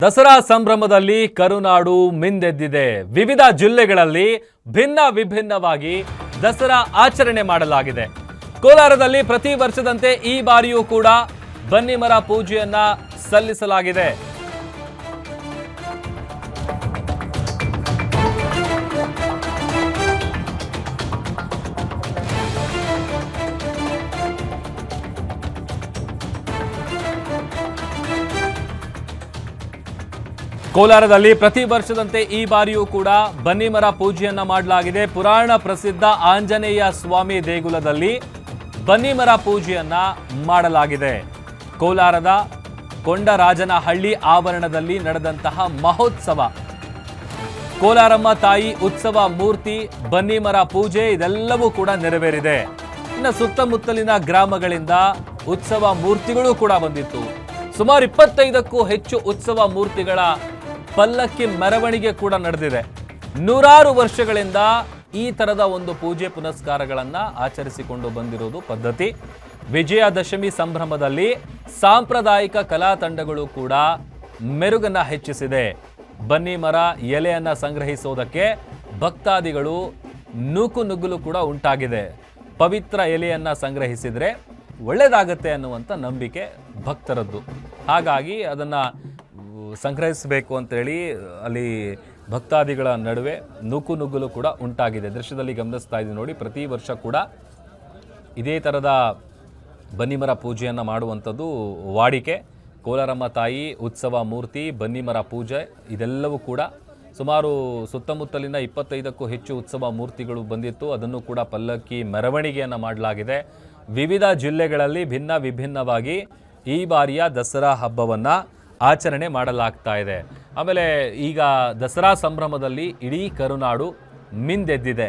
ದಸರಾ ಸಂಭ್ರಮದಲ್ಲಿ ಕರುನಾಡು ಮಿಂದೆದ್ದಿದೆ. ವಿವಿಧ ಜಿಲ್ಲೆಗಳಲ್ಲಿ ಭಿನ್ನ ವಿಭಿನ್ನವಾಗಿ ದಸರಾ ಆಚರಣೆ ಮಾಡಲಾಗಿದೆ. ಕೋಲಾರದಲ್ಲಿ ಪ್ರತಿ ವರ್ಷದಂತೆ ಈ ಬಾರಿಯೂ ಕೂಡ ಬನ್ನಿಮರ ಪೂಜೆಯನ್ನ ಸಲ್ಲಿಸಲಾಗಿದೆ. ಕೋಲಾರದಲ್ಲಿ ಪ್ರತಿ ವರ್ಷದಂತೆ ಈ ಬಾರಿಯೂ ಕೂಡ ಬನ್ನಿಮರ ಪೂಜೆಯನ್ನ ಮಾಡಲಾಗಿದೆ. ಪುರಾಣ ಪ್ರಸಿದ್ಧ ಆಂಜನೇಯ ಸ್ವಾಮಿ ದೇಗುಲದಲ್ಲಿ ಬನ್ನಿಮರ ಪೂಜೆಯನ್ನ ಮಾಡಲಾಗಿದೆ. ಕೋಲಾರದ ಕೊಂಡರಾಜನಹಳ್ಳಿ ಆವರಣದಲ್ಲಿ ನಡೆದಂತಹ ಮಹೋತ್ಸವ, ಕೋಲಾರಮ್ಮ ತಾಯಿ ಉತ್ಸವ ಮೂರ್ತಿ, ಬನ್ನಿಮರ ಪೂಜೆ ಇದೆಲ್ಲವೂ ಕೂಡ ನೆರವೇರಿದೆ. ಇನ್ನು ಸುತ್ತಮುತ್ತಲಿನ ಗ್ರಾಮಗಳಿಂದ ಉತ್ಸವ ಮೂರ್ತಿಗಳು ಕೂಡ ಬಂದಿತ್ತು. ಸುಮಾರು 25ಕ್ಕೂ ಹೆಚ್ಚು ಉತ್ಸವ ಮೂರ್ತಿಗಳ ಪಲ್ಲಕ್ಕಿ ಮೆರವಣಿಗೆ ಕೂಡ ನಡೆದಿದೆ. ನೂರಾರು ವರ್ಷಗಳಿಂದ ಈ ತರದ ಒಂದು ಪೂಜೆ ಪುನಸ್ಕಾರಗಳನ್ನ ಆಚರಿಸಿಕೊಂಡು ಬಂದಿರುವುದು ಪದ್ಧತಿ. ವಿಜಯದಶಮಿ ಸಂಭ್ರಮದಲ್ಲಿ ಸಾಂಪ್ರದಾಯಿಕ ಕಲಾ ತಂಡಗಳು ಕೂಡ ಮೆರುಗನ್ನ ಹೆಚ್ಚಿಸಿದೆ. ಬನ್ನಿಮರ ಎಲೆಯನ್ನ ಸಂಗ್ರಹಿಸೋದಕ್ಕೆ ಭಕ್ತಾದಿಗಳು ನೂಕುನುಗ್ಗಲು ಕೂಡ ಉಂಟಾಗಿದೆ. ಪವಿತ್ರ ಎಲೆಯನ್ನ ಸಂಗ್ರಹಿಸಿದ್ರೆ ಒಳ್ಳೆಯದಾಗತ್ತೆ ಅನ್ನುವಂಥ ನಂಬಿಕೆ ಭಕ್ತರದ್ದು. ಹಾಗಾಗಿ ಅದನ್ನು ಸಂಗ್ರಹಿಸಬೇಕು ಅಂತೇಳಿ ಅಲ್ಲಿ ಭಕ್ತಾದಿಗಳ ನಡುವೆ ನೂಕುನುಗ್ಗಲು ಕೂಡ ಉಂಟಾಗಿದೆ. ದೃಶ್ಯದಲ್ಲಿ ಗಮನಿಸ್ತಾ ಇದ್ದೀವಿ ನೋಡಿ. ಪ್ರತಿ ವರ್ಷ ಕೂಡ ಇದೇ ಥರದ ಬನ್ನಿಮರ ಪೂಜೆಯನ್ನು ಮಾಡುವಂಥದ್ದು ವಾಡಿಕೆ. ಕೋಲಾರಮ್ಮ ತಾಯಿ ಉತ್ಸವ ಮೂರ್ತಿ, ಬನ್ನಿಮರ ಪೂಜೆ ಇದೆಲ್ಲವೂ ಕೂಡ ಸುಮಾರು ಸುತ್ತಮುತ್ತಲಿನ 25ಕ್ಕೂ ಹೆಚ್ಚು ಉತ್ಸವ ಮೂರ್ತಿಗಳು ಬಂದಿತ್ತು. ಅದನ್ನು ಕೂಡ ಪಲ್ಲಕ್ಕಿ ಮೆರವಣಿಗೆಯನ್ನು ಮಾಡಲಾಗಿದೆ. ವಿವಿಧ ಜಿಲ್ಲೆಗಳಲ್ಲಿ ಭಿನ್ನ ವಿಭಿನ್ನವಾಗಿ ಈ ಬಾರಿಯ ದಸರಾ ಹಬ್ಬವನ್ನು ಆಚರಣೆ ಮಾಡಲಾಗ್ತಾ ಇದೆ. ಆಮೇಲೆ ಈಗ ದಸರಾ ಸಂಭ್ರಮದಲ್ಲಿ ಇಡೀ ಕರುನಾಡು ಮಿಂದೆದ್ದಿದೆ.